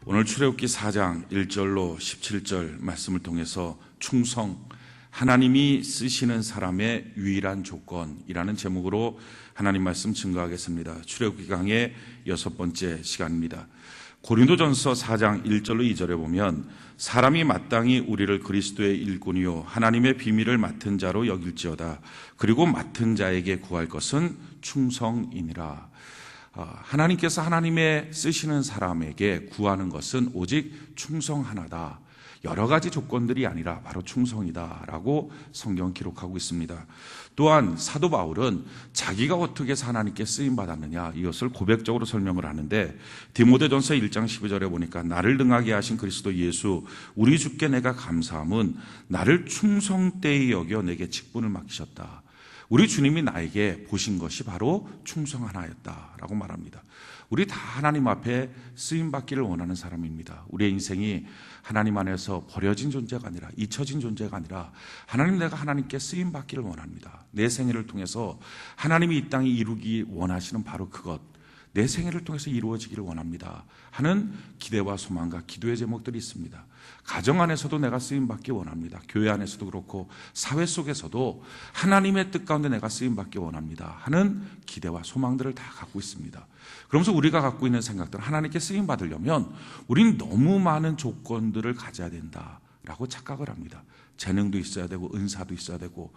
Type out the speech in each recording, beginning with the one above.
오늘 출애굽기 4장 1절로 17절 말씀을 통해서 충성, 하나님이 쓰시는 사람의 유일한 조건이라는 제목으로 하나님 말씀 증거하겠습니다. 출애굽기 강의 6번째 시간입니다. 고린도전서 4장 1절로 2절에 보면 사람이 마땅히 우리를 그리스도의 일꾼이요 하나님의 비밀을 맡은 자로 여길지어다. 그리고 맡은 자에게 구할 것은 충성이니라. 하나님께서 하나님의 쓰시는 사람에게 구하는 것은 오직 충성 하나다. 여러 가지 조건들이 아니라 바로 충성이다라고 성경 기록하고 있습니다. 또한 사도 바울은 자기가 어떻게 해서 하나님께 쓰임 받았느냐 이것을 고백적으로 설명을 하는데 디모데전서 1장 12절에 보니까 나를 능하게 하신 그리스도 예수 우리 주께 내가 감사함은 나를 충성되이 여겨 내게 직분을 맡기셨다. 우리 주님이 나에게 보신 것이 바로 충성 하나였다라고 말합니다. 우리 다 하나님 앞에 쓰임받기를 원하는 사람입니다. 우리의 인생이 하나님 안에서 버려진 존재가 아니라 잊혀진 존재가 아니라 하나님 내가 하나님께 쓰임받기를 원합니다. 내 생애를 통해서 하나님이 이 땅에 이루기 원하시는 바로 그것, 내 생애를 통해서 이루어지기를 원합니다 하는 기대와 소망과 기도의 제목들이 있습니다. 가정 안에서도 내가 쓰임받기 원합니다. 교회 안에서도 그렇고 사회 속에서도 하나님의 뜻 가운데 내가 쓰임받기 원합니다 하는 기대와 소망들을 다 갖고 있습니다. 그러면서 우리가 갖고 있는 생각들, 하나님께 쓰임받으려면 우린 너무 많은 조건들을 가져야 된다라고 착각을 합니다. 재능도 있어야 되고 은사도 있어야 되고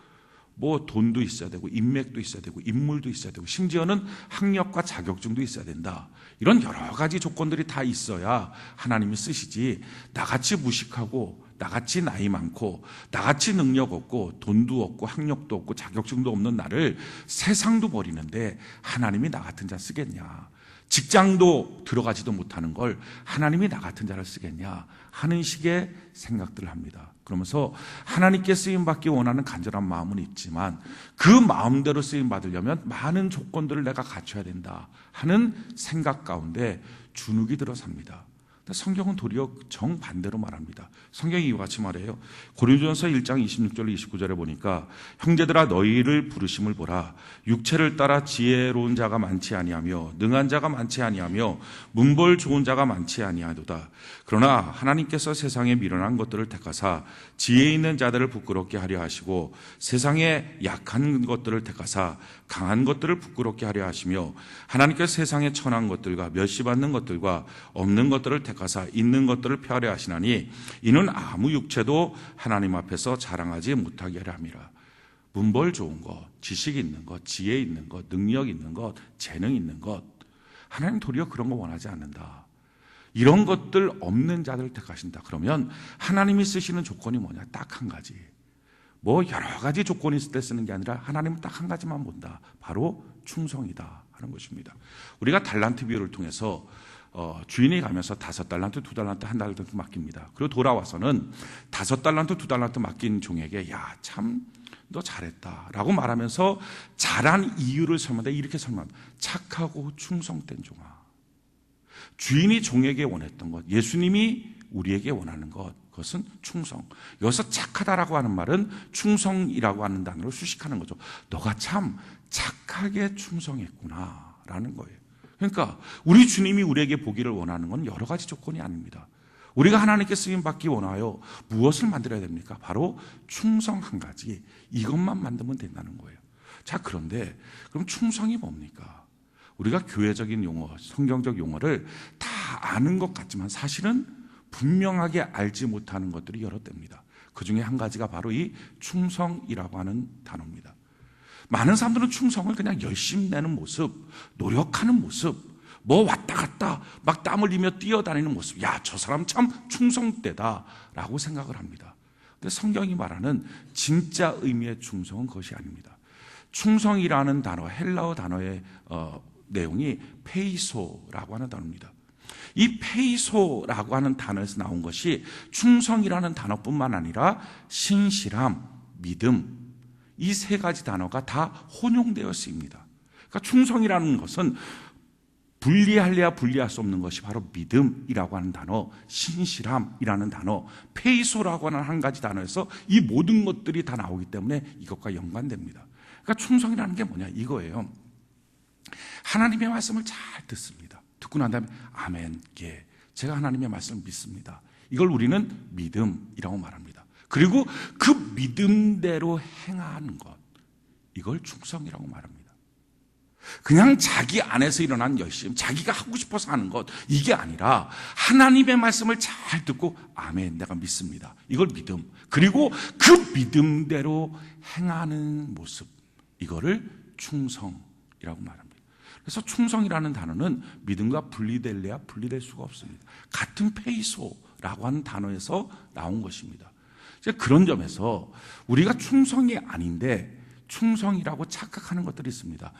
돈도 있어야 되고 인맥도 있어야 되고 인물도 있어야 되고 심지어는 학력과 자격증도 있어야 된다. 이런 여러 가지 조건들이 다 있어야 하나님이 쓰시지 나같이 무식하고 나같이 나이 많고 나같이 능력 없고 돈도 없고 학력도 없고 자격증도 없는 나를 세상도 버리는데 하나님이 나 같은 자 쓰겠냐. 직장도 들어가지도 못하는 걸 하나님이 나 같은 자를 쓰겠냐 하는 식의 생각들을 합니다. 그러면서 하나님께 쓰임받기 원하는 간절한 마음은 있지만 그 마음대로 쓰임받으려면 많은 조건들을 내가 갖춰야 된다 하는 생각 가운데 주눅이 들어 삽니다. 성경은 도리어 정반대로 말합니다. 성경이 이와 같이 말해요. 고린도전서 1장 26절 29절에 보니까 형제들아 너희를 부르심을 보라. 육체를 따라 지혜로운 자가 많지 아니하며 능한 자가 많지 아니하며 문벌 좋은 자가 많지 아니하도다. 그러나 하나님께서 세상에 미련한 것들을 택하사 지혜 있는 자들을 부끄럽게 하려 하시고 세상에 약한 것들을 택하사 강한 것들을 부끄럽게 하려 하시며 하나님께서 세상에 천한 것들과 멸시받는 것들과 없는 것들을 택하사 있는 것들을 폐하려 하시나니 이는 아무 육체도 하나님 앞에서 자랑하지 못하게 하려 함이라. 문벌 좋은 것, 지식 있는 것, 지혜 있는 것, 능력 있는 것, 재능 있는 것, 하나님 도리어 그런 거 원하지 않는다. 이런 것들 없는 자들을 택하신다. 그러면 하나님이 쓰시는 조건이 뭐냐? 딱 한 가지. 여러 가지 조건이 있을 때 쓰는 게 아니라 하나님은 딱 한 가지만 본다. 바로 충성이다 하는 것입니다. 우리가 달란트 비유를 통해서 주인이 가면서 5달란트, 2달란트, 1달란트 맡깁니다. 그리고 돌아와서는 5달란트, 2달란트 맡긴 종에게 야, 참 너 잘했다 라고 말하면서 잘한 이유를 설명하는데 이렇게 설명합니다. 착하고 충성된 종아. 주인이 종에게 원했던 것, 예수님이 우리에게 원하는 것, 그것은 충성. 여기서 착하다라고 하는 말은 충성이라고 하는 단어로 수식하는 거죠. 너가 참 착하게 충성했구나 라는 거예요. 그러니까 우리 주님이 우리에게 보기를 원하는 건 여러 가지 조건이 아닙니다. 우리가 하나님께 쓰임받기 원하여 무엇을 만들어야 됩니까? 바로 충성 한 가지, 이것만 만들면 된다는 거예요. 자, 그런데 그럼 충성이 뭡니까? 우리가 교회적인 용어, 성경적 용어를 다 아는 것 같지만 사실은 분명하게 알지 못하는 것들이 여러 때입니다. 그 중에 한 가지가 바로 이 충성이라고 하는 단어입니다. 많은 사람들은 충성을 그냥 열심히 내는 모습, 노력하는 모습, 왔다 갔다 막 땀 흘리며 뛰어다니는 모습, 야, 저 사람 참 충성되다 라고 생각을 합니다. 근데 성경이 말하는 진짜 의미의 충성은 그것이 아닙니다. 충성이라는 단어, 헬라어 단어의 내용이 페이소라고 하는 단어입니다. 이 페이소라고 하는 단어에서 나온 것이 충성이라는 단어뿐만 아니라 신실함, 믿음, 이 세 가지 단어가 다 혼용되어 쓰입니다. 그러니까 충성이라는 것은 분리할래야 분리할 수 없는 것이 바로 믿음이라고 하는 단어, 신실함이라는 단어, 페이소라고 하는 한 가지 단어에서 이 모든 것들이 다 나오기 때문에 이것과 연관됩니다. 그러니까 충성이라는 게 뭐냐 이거예요. 하나님의 말씀을 잘 듣습니다. 듣고 난 다음에 아멘, 예, 제가 하나님의 말씀을 믿습니다. 이걸 우리는 믿음이라고 말합니다. 그리고 그 믿음대로 행하는 것, 이걸 충성이라고 말합니다. 그냥 자기 안에서 일어난 열심, 자기가 하고 싶어서 하는 것, 이게 아니라 하나님의 말씀을 잘 듣고 아멘, 내가 믿습니다. 이걸 믿음. 그리고 그 믿음대로 행하는 모습, 이거를 충성이라고 말합니다. 그래서 충성이라는 단어는 믿음과 분리될래야 분리될 수가 없습니다. 같은 페이소라고 하는 단어에서 나온 것입니다. 그런 점에서 우리가 충성이 아닌데 충성이라고 착각하는 것들이 있습니다.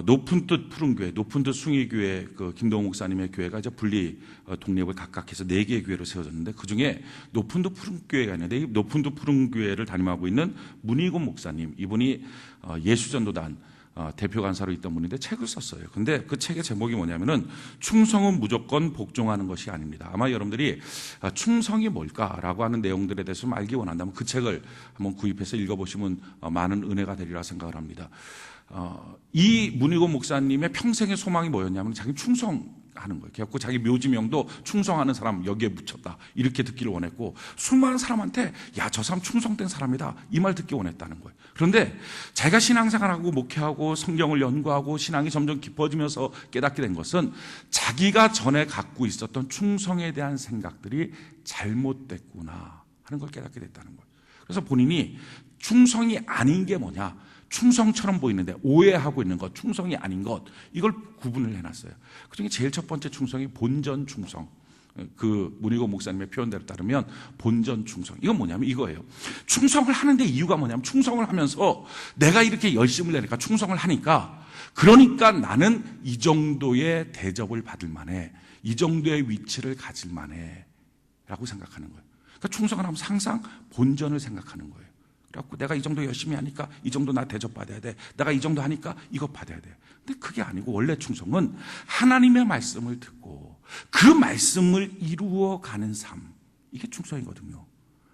높은 뜻 푸른 교회, 높은 뜻 숭의교회, 김동호 목사님의 교회가 이제 분리 독립을 각각 해서 4개의 교회로 세워졌는데, 그 중에 높은 뜻 푸른 교회가 있는데, 이 높은 뜻 푸른 교회를 담임하고 있는 문희곤 목사님, 이분이 예수전도단 대표 간사로 있던 분인데 책을 썼어요. 근데 그 책의 제목이 뭐냐면은 충성은 무조건 복종하는 것이 아닙니다. 아마 여러분들이 충성이 뭘까라고 하는 내용들에 대해서 좀 알기 원한다면 그 책을 한번 구입해서 읽어보시면 많은 은혜가 되리라 생각을 합니다. 이 문희곤 목사님의 평생의 소망이 뭐였냐면 자기 충성하는 거예요. 그래서 자기 묘지명도 충성하는 사람 여기에 붙였다, 이렇게 듣기를 원했고, 수많은 사람한테 야, 저 사람 충성된 사람이다, 이 말 듣기 원했다는 거예요. 그런데 자기가 신앙생활하고 목회하고 성경을 연구하고 신앙이 점점 깊어지면서 깨닫게 된 것은 자기가 전에 갖고 있었던 충성에 대한 생각들이 잘못됐구나 하는 걸 깨닫게 됐다는 거예요. 그래서 본인이 충성이 아닌 게 뭐냐, 충성처럼 보이는데 오해하고 있는 것, 충성이 아닌 것, 이걸 구분을 해놨어요. 그중에 제일 첫 번째 충성이 본전 충성. 문희곤 목사님의 표현대로 따르면 본전 충성. 이건 뭐냐면 이거예요. 충성을 하는데 이유가 뭐냐면, 충성을 하면서 내가 이렇게 열심을 내니까, 충성을 하니까, 그러니까 나는 이 정도의 대접을 받을 만해, 이 정도의 위치를 가질 만해 라고 생각하는 거예요. 그러니까 충성을 하면서 항상 본전을 생각하는 거예요. 그래갖고 내가 이 정도 열심히 하니까 이 정도 나 대접받아야 돼, 내가 이 정도 하니까 이거 받아야 돼. 근데 그게 아니고, 원래 충성은 하나님의 말씀을 듣고 그 말씀을 이루어가는 삶, 이게 충성이거든요.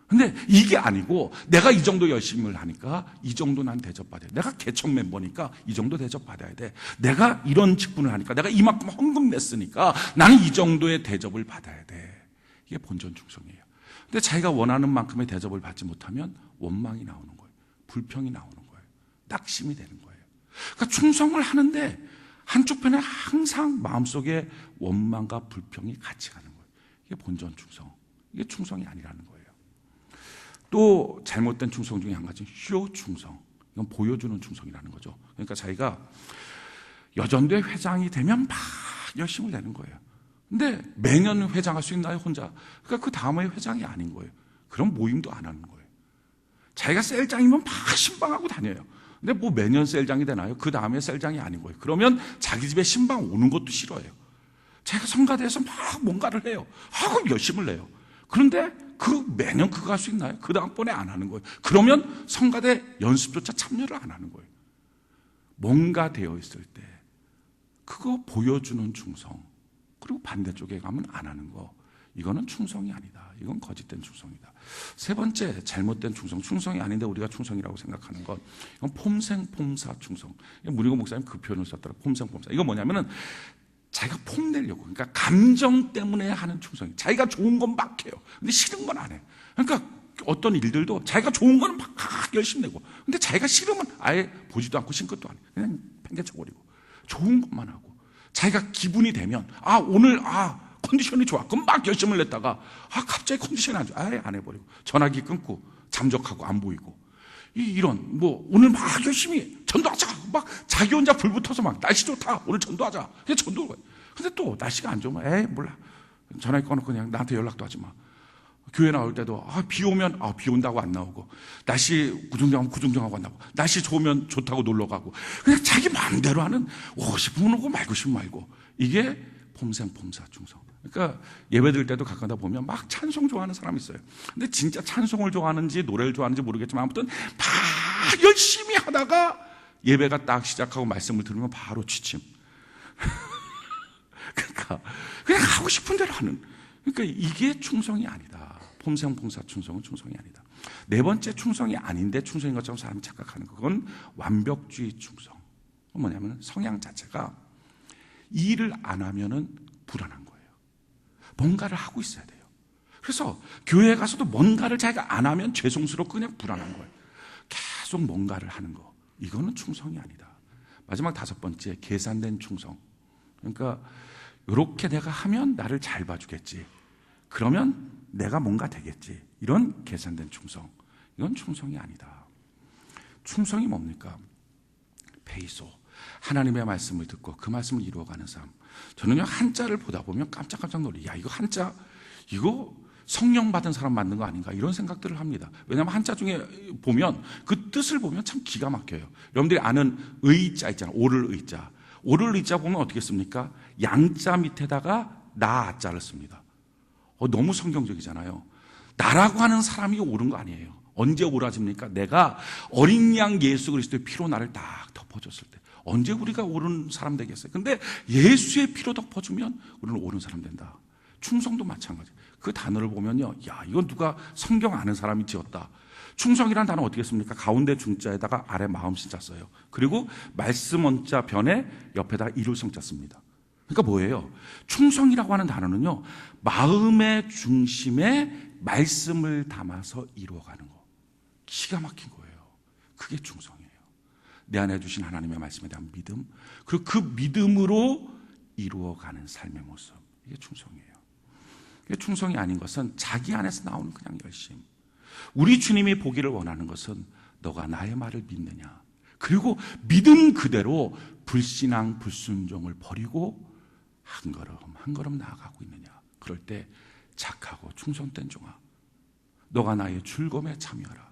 근데 이게 아니고 내가 이 정도 열심히 하니까 이 정도 난 대접받아야 돼, 내가 개척 멤버니까 이 정도 대접받아야 돼, 내가 이런 직분을 하니까, 내가 이만큼 헌금 냈으니까 나는 이 정도의 대접을 받아야 돼. 이게 본전 충성이에요. 근데 자기가 원하는 만큼의 대접을 받지 못하면 원망이 나오는 거예요. 불평이 나오는 거예요. 낙심이 되는 거예요. 그러니까 충성을 하는데 한쪽 편에 항상 마음속에 원망과 불평이 같이 가는 거예요. 이게 본전 충성. 이게 충성이 아니라는 거예요. 또 잘못된 충성 중에 한 가지는 쇼 충성. 이건 보여주는 충성이라는 거죠. 그러니까 자기가 여전대 회장이 되면 막 열심을 내는 거예요. 근데 매년 회장할 수 있나요, 혼자? 그러니까 그 다음에 회장이 아닌 거예요. 그럼 모임도 안 하는 거예요. 자기가 셀장이면 막 신방하고 다녀요. 근데 뭐 매년 셀장이 되나요? 그 다음에 셀장이 아닌 거예요. 그러면 자기 집에 신방 오는 것도 싫어해요. 자기가 성가대에서 막 뭔가를 해요. 하고 열심을 내요. 그런데 매년 그거 할 수 있나요? 그 다음번에 안 하는 거예요. 그러면 성가대 연습조차 참여를 안 하는 거예요. 뭔가 되어 있을 때 그거 보여주는 충성, 그리고 반대쪽에 가면 안 하는 거, 이거는 충성이 아니다. 이건 거짓된 충성이다. 세 번째 잘못된 충성, 충성이 아닌데 우리가 충성이라고 생각하는 것, 이건 폼생폼사 충성. 문희곤 목사님 그 표현을 썼더라고요. 폼생폼사. 이건 뭐냐면은 자기가 폼내려고, 그러니까 감정 때문에 하는 충성이, 자기가 좋은 건 막 해요. 근데 싫은 건 안 해요. 그러니까 어떤 일들도 자기가 좋은 건 막 열심히 내고, 근데 자기가 싫으면 아예 보지도 않고 신것도 안 해요. 그냥 팽개쳐버리고 좋은 것만 하고, 자기가 기분이 되면 오늘 컨디션이 좋아, 그럼 막 열심을 냈다가 갑자기 컨디션이 안 좋아, 아예 안 해버리고 전화기 끊고 잠적하고 안 보이고, 이런 오늘 막 열심히 전도하자, 막 자기 혼자 불 붙어서 막 날씨 좋다, 오늘 전도하자, 그냥 전도를 가요. 근데 또 날씨가 안 좋으면 몰라, 전화기 꺼놓고 그냥 나한테 연락도 하지 마. 교회 나올 때도 비 오면 비 온다고 안 나오고, 날씨 구중정하면 구중정하고 안 나오고, 날씨 좋으면 좋다고 놀러 가고, 그냥 자기 마음대로 하는, 오고 싶으면 오고 말고 싶으면 말고, 이게 폼생폼사 충성. 그러니까 예배 드릴 때도 가끔가다 보면 막 찬송 좋아하는 사람이 있어요. 근데 진짜 찬송을 좋아하는지 노래를 좋아하는지 모르겠지만 아무튼 막 열심히 하다가 예배가 딱 시작하고 말씀을 들으면 바로 취침. 그러니까 그냥 하고 싶은 대로 하는, 그러니까 이게 충성이 아니다. 폼생폼사 충성은 충성이 아니다. 네 번째 충성이 아닌데 충성인 것처럼 사람이 착각하는 거, 그건 완벽주의 충성. 뭐냐면 성향 자체가 일을 안 하면은 불안한 거예요. 뭔가를 하고 있어야 돼요. 그래서 교회에 가서도 뭔가를 자기가 안 하면 죄송스럽고 그냥 불안한 거예요. 계속 뭔가를 하는 거. 이거는 충성이 아니다. 마지막 5번째, 계산된 충성. 그러니까 이렇게 내가 하면 나를 잘 봐주겠지. 그러면 내가 뭔가 되겠지. 이런 계산된 충성. 이건 충성이 아니다. 충성이 뭡니까? 페이소. 하나님의 말씀을 듣고 그 말씀을 이루어가는 삶. 저는요, 한자를 보다 보면 깜짝깜짝 놀래요. 야, 이거 한자, 이거 성령 받은 사람 만든 거 아닌가, 이런 생각들을 합니다. 왜냐하면 한자 중에 보면 그 뜻을 보면 참 기가 막혀요. 여러분들이 아는 의자 있잖아요. 오를 의자. 오를 의자 보면 어떻게 씁니까? 양자 밑에다가 나자를 씁니다. 너무 성경적이잖아요. 나라고 하는 사람이 옳은 거 아니에요. 언제 옳아집니까? 내가 어린 양 예수 그리스도의 피로 나를 딱 덮어줬을 때. 언제 우리가 옳은 사람 되겠어요? 근데 예수의 피로 덮어주면 우리는 옳은 사람 된다. 충성도 마찬가지. 그 단어를 보면요, 야, 이건 누가 성경 아는 사람이 지었다. 충성이라는 단어 어떻게 씁니까? 가운데 중자에다가 아래 마음신자 써요. 그리고 말씀 원자 변에 옆에다가 이룰 성자 씁니다. 그러니까 뭐예요? 충성이라고 하는 단어는요, 마음의 중심에 말씀을 담아서 이루어가는 거. 기가 막힌 거예요. 그게 충성이에요. 내 안에 주신 하나님의 말씀에 대한 믿음, 그리고 그 믿음으로 이루어가는 삶의 모습. 이게 충성이에요. 이게 충성이 아닌 것은 자기 안에서 나오는 그냥 열심. 우리 주님이 보기를 원하는 것은 너가 나의 말을 믿느냐. 그리고 믿음 그대로 불신앙, 불순종을 버리고 한 걸음 한 걸음 나아가고 있느냐. 그럴 때 착하고 충성된 종아, 너가 나의 즐거움에 참여하라.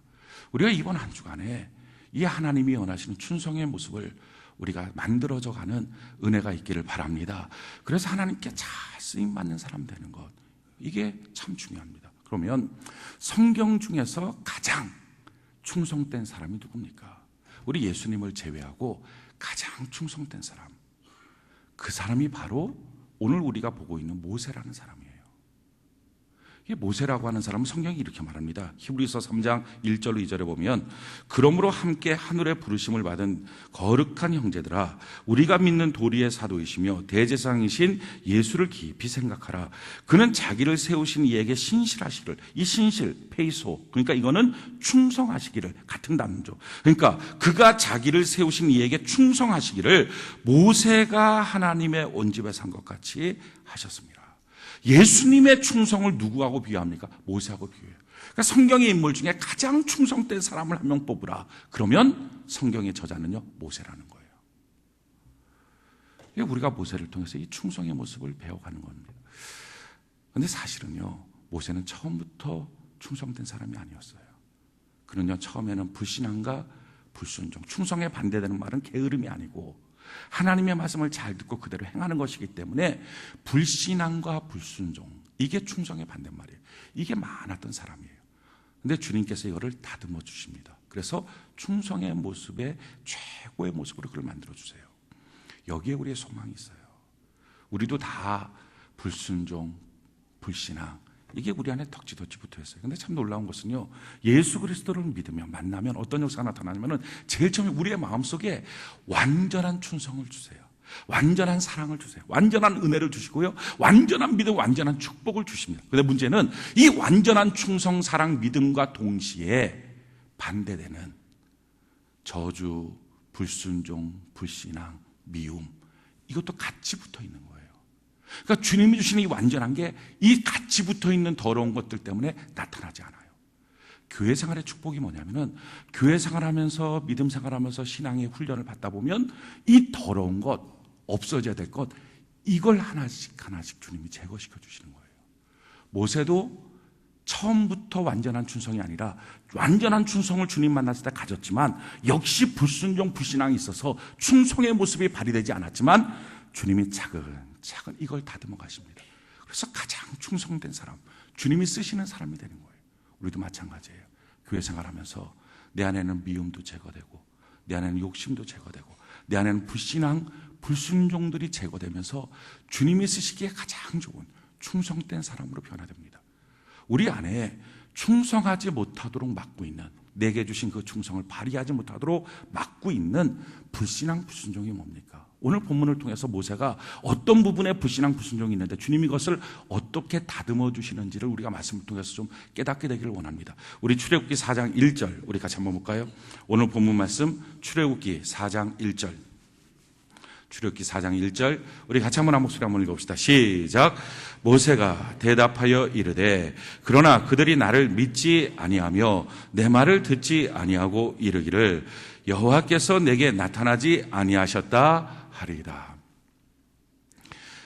우리가 이번 한 주간에 이 하나님이 원하시는 충성의 모습을 우리가 만들어져가는 은혜가 있기를 바랍니다. 그래서 하나님께 잘 쓰임받는 사람 되는 것, 이게 참 중요합니다. 그러면 성경 중에서 가장 충성된 사람이 누굽니까? 우리 예수님을 제외하고 가장 충성된 사람, 그 사람이 바로 오늘 우리가 보고 있는 모세라는 사람이에요. 이 모세라고 하는 사람은 성경이 이렇게 말합니다. 히브리서 3장 1절로 2절에 보면, 그러므로 함께 하늘의 부르심을 받은 거룩한 형제들아, 우리가 믿는 도리의 사도이시며 대제사장이신 예수를 깊이 생각하라. 그는 자기를 세우신 이에게 신실하시기를, 이 신실, 페이소, 그러니까 이거는 충성하시기를, 같은 단어죠. 그러니까 그가 자기를 세우신 이에게 충성하시기를 모세가 하나님의 온 집에 산 것 같이 하셨습니다. 예수님의 충성을 누구하고 비유합니까? 모세하고 비유해요. 그러니까 성경의 인물 중에 가장 충성된 사람을 한 명 뽑으라. 그러면 성경의 저자는요, 모세라는 거예요. 우리가 모세를 통해서 이 충성의 모습을 배워가는 겁니다. 그런데 사실은요, 모세는 처음부터 충성된 사람이 아니었어요. 그는요, 처음에는 불신앙과 불순종, 충성에 반대되는 말은 게으름이 아니고 하나님의 말씀을 잘 듣고 그대로 행하는 것이기 때문에 불신앙과 불순종, 이게 충성의 반대말이에요. 이게 많았던 사람이에요. 그런데 주님께서 이거를 다듬어 주십니다. 그래서 충성의 모습의 최고의 모습으로 그를 만들어 주세요. 여기에 우리의 소망이 있어요. 우리도 다 불순종, 불신앙, 이게 우리 안에 덕지덕지 붙어 있어요. 근데 참 놀라운 것은요, 예수 그리스도를 믿으면, 만나면 어떤 역사가 나타나냐면은 제일 처음에 우리의 마음속에 완전한 충성을 주세요. 완전한 사랑을 주세요. 완전한 은혜를 주시고요, 완전한 믿음, 완전한 축복을 주십니다. 그런데 문제는 이 완전한 충성, 사랑, 믿음과 동시에 반대되는 저주, 불순종, 불신앙, 미움, 이것도 같이 붙어 있는 거예요. 그러니까 주님이 주시는 이 완전한 게 이 같이 붙어 있는 더러운 것들 때문에 나타나지 않아요. 교회 생활의 축복이 뭐냐면은, 교회 생활하면서 믿음 생활하면서 신앙의 훈련을 받다 보면 이 더러운 것, 없어져야 될 것, 이걸 하나씩 하나씩 주님이 제거시켜 주시는 거예요. 모세도 처음부터 완전한 충성이 아니라 완전한 충성을 주님 만났을 때 가졌지만, 역시 불순종, 불신앙이 있어서 충성의 모습이 발휘되지 않았지만 주님이 차근차근 이걸 다듬어 가십니다. 그래서 가장 충성된 사람, 주님이 쓰시는 사람이 되는 거예요. 우리도 마찬가지예요. 교회 생활하면서 내 안에는 미움도 제거되고, 내 안에는 욕심도 제거되고, 내 안에는 불신앙, 불순종들이 제거되면서 주님이 쓰시기에 가장 좋은 충성된 사람으로 변화됩니다. 우리 안에 충성하지 못하도록 막고 있는, 내게 주신 그 충성을 발휘하지 못하도록 막고 있는 불신앙, 불순종이 뭡니까? 오늘 본문을 통해서 모세가 어떤 부분에 불신앙, 불순종이 있는데 주님이 이것을 어떻게 다듬어 주시는지를 우리가 말씀을 통해서 좀 깨닫게 되기를 원합니다. 우리 출애굽기 4장 1절 우리 같이 한번 볼까요? 오늘 본문 말씀 출애굽기 4장 1절. 출애굽기 4장 1절 우리 같이 한번 한 목소리 한번 읽어봅시다. 시작. 모세가 대답하여 이르되 그러나 그들이 나를 믿지 아니하며 내 말을 듣지 아니하고 이르기를 여호와께서 내게 나타나지 아니하셨다 하리이다.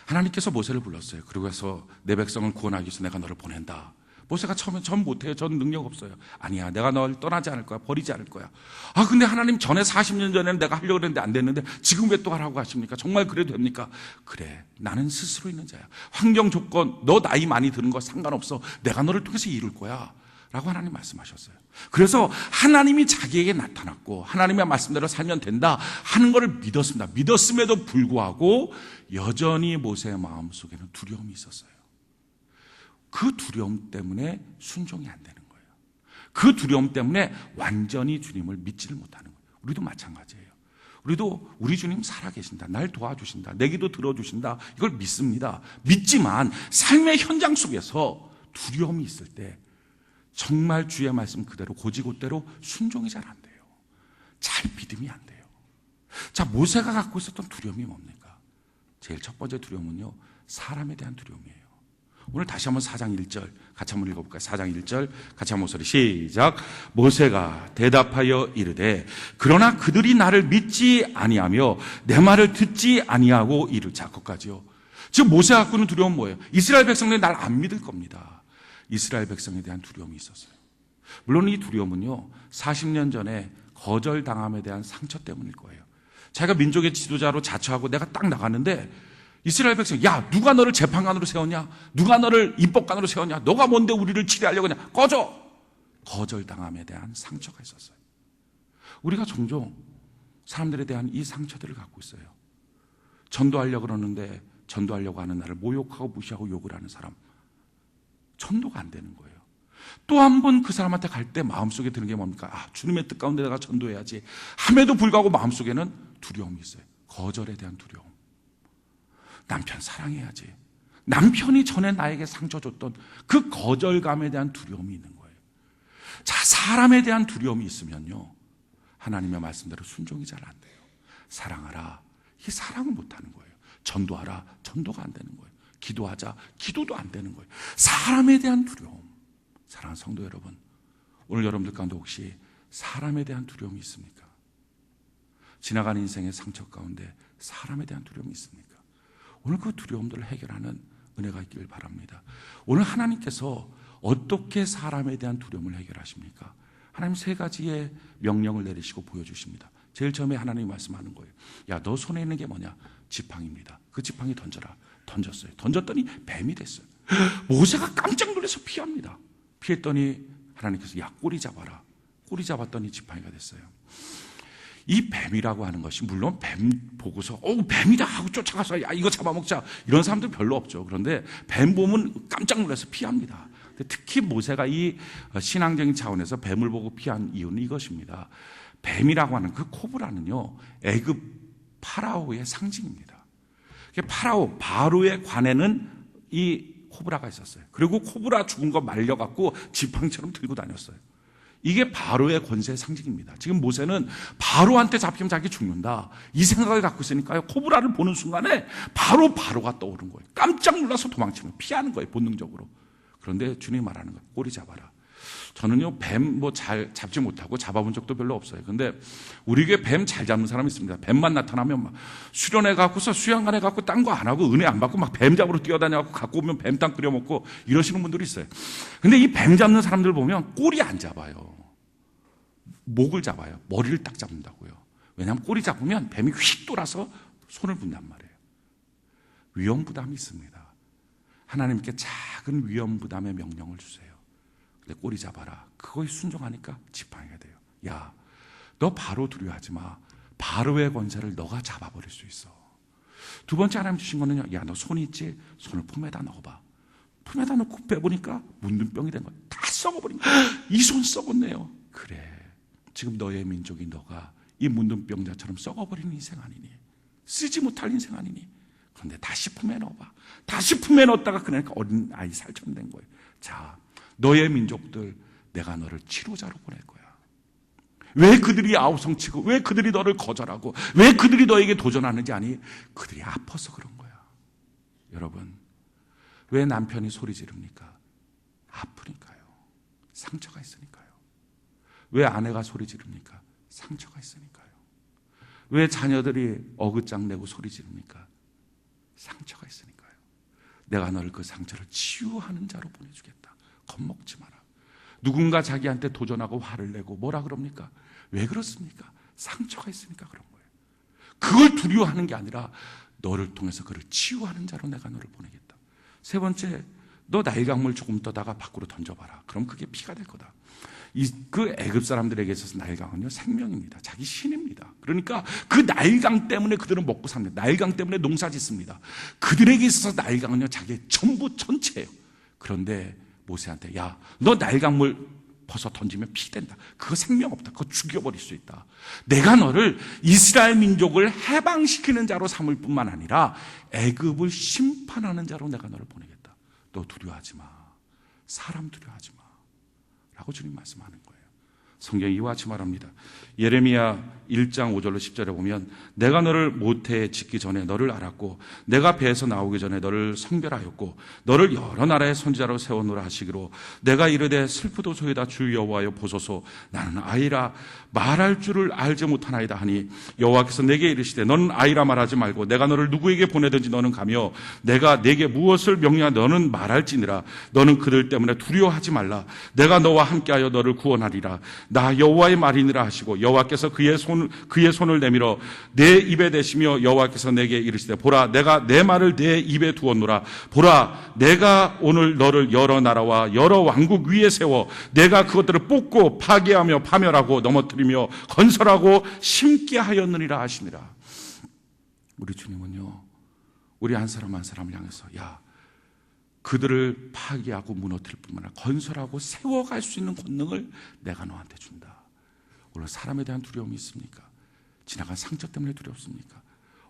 하나님께서 모세를 불렀어요. 그리고 해서 내 백성을 구원하기 위해서 내가 너를 보낸다. 모세가 처음에 전 못해요. 전 능력 없어요. 아니야, 내가 널 떠나지 않을 거야. 버리지 않을 거야. 아, 근데 하나님 전에 40년 전에는 내가 하려고 했는데 안 됐는데 지금 왜 또 하라고 하십니까? 정말 그래도 됩니까? 그래, 나는 스스로 있는 자야. 환경 조건, 너 나이 많이 드는 거 상관없어. 내가 너를 통해서 이룰 거야 라고 하나님 말씀하셨어요. 그래서 하나님이 자기에게 나타났고 하나님의 말씀대로 살면 된다 하는 것을 믿었습니다. 믿었음에도 불구하고 여전히 모세의 마음속에는 두려움이 있었어요. 그 두려움 때문에 순종이 안 되는 거예요. 그 두려움 때문에 완전히 주님을 믿지를 못하는 거예요. 우리도 마찬가지예요. 우리도 우리 주님 살아계신다. 날 도와주신다. 내 기도 들어주신다. 이걸 믿습니다. 믿지만 삶의 현장 속에서 두려움이 있을 때 정말 주의 말씀 그대로 고지고대로 순종이 잘 안 돼요. 잘 믿음이 안 돼요. 자, 모세가 갖고 있었던 두려움이 뭡니까? 제일 첫 번째 두려움은요, 사람에 대한 두려움이에요. 오늘 다시 한번 4장 1절 같이 한번 읽어볼까요? 4장 1절 같이 한번 소리 시작. 모세가 대답하여 이르되 그러나 그들이 나를 믿지 아니하며 내 말을 듣지 아니하고 이르. 자, 거기까지요. 지금 모세가 갖고 있는 두려움은 뭐예요? 이스라엘 백성들이 날 안 믿을 겁니다. 이스라엘 백성에 대한 두려움이 있었어요. 물론 이 두려움은요, 40년 전에 거절당함에 대한 상처 때문일 거예요. 자기가 민족의 지도자로 자처하고 내가 딱 나갔는데 이스라엘 백성, 야, 누가 너를 재판관으로 세웠냐? 누가 너를 입법관으로 세웠냐? 너가 뭔데 우리를 치료하려고 하냐? 꺼져! 거절당함에 대한 상처가 있었어요. 우리가 종종 사람들에 대한 이 상처들을 갖고 있어요. 전도하려고 그러는데 전도하려고 하는 나를 모욕하고 무시하고 욕을 하는 사람, 전도가 안 되는 거예요. 또 한 번 그 사람한테 갈 때 마음속에 드는 게 뭡니까? 아, 주님의 뜻 가운데 내가 전도해야지 함에도 불구하고 마음속에는 두려움이 있어요. 거절에 대한 두려움. 남편 사랑해야지. 남편이 전에 나에게 상처 줬던 그 거절감에 대한 두려움이 있는 거예요. 자, 사람에 대한 두려움이 있으면요, 하나님의 말씀대로 순종이 잘 안 돼요. 사랑하라, 이 사랑을 못 하는 거예요. 전도하라, 전도가 안 되는 거예요. 기도하자, 기도도 안 되는 거예요. 사람에 대한 두려움. 사랑하는 성도 여러분, 오늘 여러분들 가운데 혹시 사람에 대한 두려움이 있습니까? 지나가는 인생의 상처 가운데 사람에 대한 두려움이 있습니까? 오늘 그 두려움들을 해결하는 은혜가 있기를 바랍니다. 오늘 하나님께서 어떻게 사람에 대한 두려움을 해결하십니까? 하나님 세 가지의 명령을 내리시고 보여주십니다. 제일 처음에 하나님이 말씀하는 거예요. 야, 너 손에 있는 게 뭐냐? 지팡이입니다. 그 지팡이 던져라. 던졌어요. 던졌더니 뱀이 됐어요. 모세가 깜짝 놀라서 피합니다. 피했더니 하나님께서 야, 꼬리 잡아라. 꼬리 잡았더니 지팡이가 됐어요. 이 뱀이라고 하는 것이, 물론 뱀 보고서 뱀이다 하고 쫓아가서 야, 이거 잡아먹자 이런 사람들 별로 없죠. 그런데 뱀 보면 깜짝 놀라서 피합니다. 특히 모세가 이 신앙적인 차원에서 뱀을 보고 피한 이유는 이것입니다. 뱀이라고 하는 그 코브라는요, 애굽 파라오의 상징입니다. 파라오, 바로의 관에는 이 코브라가 있었어요. 그리고 코브라 죽은 거 말려갖고 지팡이처럼 들고 다녔어요. 이게 바로의 권세의 상징입니다. 지금 모세는 바로한테 잡히면 자기 죽는다, 이 생각을 갖고 있으니까요, 코브라를 보는 순간에 바로가 떠오른 거예요. 깜짝 놀라서 도망치는, 피하는 거예요, 본능적으로. 그런데 주님이 말하는 거예요. 꼬리 잡아라. 저는요, 뱀 잘 잡지 못하고 잡아본 적도 별로 없어요. 근데 우리 교회 뱀 잘 잡는 사람이 있습니다. 뱀만 나타나면 막 수련회 갖고서 수양관에 갖고 딴 거 안 하고 은혜 안 받고 막 뱀 잡으러 뛰어다녀갖고 갖고 오면 뱀탕 끓여 먹고 이러시는 분들이 있어요. 근데 이 뱀 잡는 사람들 보면 꼬리 안 잡아요. 목을 잡아요. 머리를 딱 잡는다고요. 왜냐하면 꼬리 잡으면 뱀이 휙 돌아서 손을 분단 말이에요. 위험 부담이 있습니다. 하나님께 작은 위험 부담의 명령을 주세요. 근데 꼬리 잡아라. 그거에 순종하니까 지팡이가 돼요. 야, 너 바로 두려워하지 마. 바로의 권세를 너가 잡아버릴 수 있어. 두 번째 하나님 주신 거는요, 야, 너 손이 있지? 손을 품에다 넣어봐. 품에다 넣고 빼보니까 문둥병이 된 거야. 다 썩어버린 거야. 이 손 썩었네요. 그래, 지금 너의 민족이 너가 이 문둥병자처럼 썩어버리는 인생 아니니? 쓰지 못할 인생 아니니? 그런데 다시 품에 넣어봐. 다시 품에 넣었다가 그러니까 어린 아이 살처럼 된 거예요. 자, 너의 민족들 내가 너를 치료자로 보낼 거야. 왜 그들이 아우성치고 왜 그들이 너를 거절하고 왜 그들이 너에게 도전하는지 아니? 그들이 아파서 그런 거야. 여러분, 왜 남편이 소리 지릅니까? 아프니까요. 상처가 있으니까요. 왜 아내가 소리 지릅니까? 상처가 있으니까요. 왜 자녀들이 어긋장 내고 소리 지릅니까? 상처가 있으니까요. 내가 너를 그 상처를 치유하는 자로 보내주겠다. 겁먹지 마라. 누군가 자기한테 도전하고 화를 내고 뭐라 그럽니까? 왜 그렇습니까? 상처가 있으니까 그런 거예요. 그걸 두려워하는 게 아니라 너를 통해서 그를 치유하는 자로 내가 너를 보내겠다. 세 번째, 너 나일강물 조금 떠다가 밖으로 던져봐라. 그럼 그게 피가 될 거다. 그 애굽 사람들에게 있어서 나일강은요, 생명입니다. 자기 신입니다. 그러니까 그 나일강 때문에 그들은 먹고 삽니다. 나일강 때문에 농사 짓습니다. 그들에게 있어서 나일강은요, 자기의 전부 전체예요. 그런데 모세한테, 야, 너 나일강물 벗어 던지면 피 된다. 그거 생명 없다. 그거 죽여버릴 수 있다. 내가 너를 이스라엘 민족을 해방시키는 자로 삼을 뿐만 아니라 애굽을 심판하는 자로 내가 너를 보내겠다. 너 두려워하지 마. 사람 두려워하지 마. 라고 주님 말씀하는 거예요. 성경이 이와 같이 말합니다. 예레미야 1장 5절로 10절에 보면 내가 너를 모태에 짓기 전에 너를 알았고 내가 배에서 나오기 전에 너를 성별하였고 너를 여러 나라의 선지자로 세워놓으라 하시기로 내가 이르되 슬프도소이다 주 여호와여 보소서 나는 아이라 말할 줄을 알지 못하나이다 하니 여호와께서 내게 이르시되 너는 아이라 말하지 말고 내가 너를 누구에게 보내든지 너는 가며 내가 내게 무엇을 명령하 너는 말할지니라 너는 그들 때문에 두려워하지 말라 내가 너와 함께하여 너를 구원하리라 나 여호와의 말이니라 하시고 여호와께서 그의 손을 내밀어 내 입에 대시며 여호와께서 내게 이르시되 보라 내가 내 말을 내 입에 두었노라 보라 내가 오늘 너를 여러 나라와 여러 왕국 위에 세워 내가 그것들을 뽑고 파괴하며 파멸하고 넘어뜨리며 건설하고 심게 하였느니라 하시니라. 우리 주님은요, 우리 한 사람 한 사람을 향해서 야, 그들을 파괴하고 무너뜨릴 뿐만 아니라 건설하고 세워갈 수 있는 권능을 내가 너한테 준다. 오늘 사람에 대한 두려움이 있습니까? 지나간 상처 때문에 두렵습니까?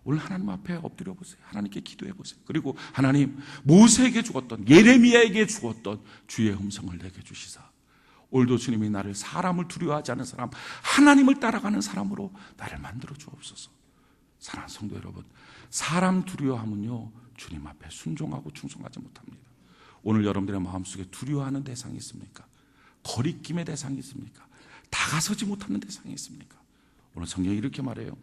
오늘 하나님 앞에 엎드려 보세요. 하나님께 기도해 보세요. 그리고 하나님, 모세에게 주었던 예레미야에게 주었던 주의 음성을 내게 주시사 오늘도 주님이 나를 사람을 두려워하지 않는 사람, 하나님을 따라가는 사람으로 나를 만들어 주옵소서. 사랑하는 성도 여러분, 사람 두려워하면요 주님 앞에 순종하고 충성하지 못합니다. 오늘 여러분들의 마음속에 두려워하는 대상이 있습니까? 거리낌의 대상이 있습니까? 다가서지 못하는 대상이 있습니까? 오늘 성경이 이렇게 말해요.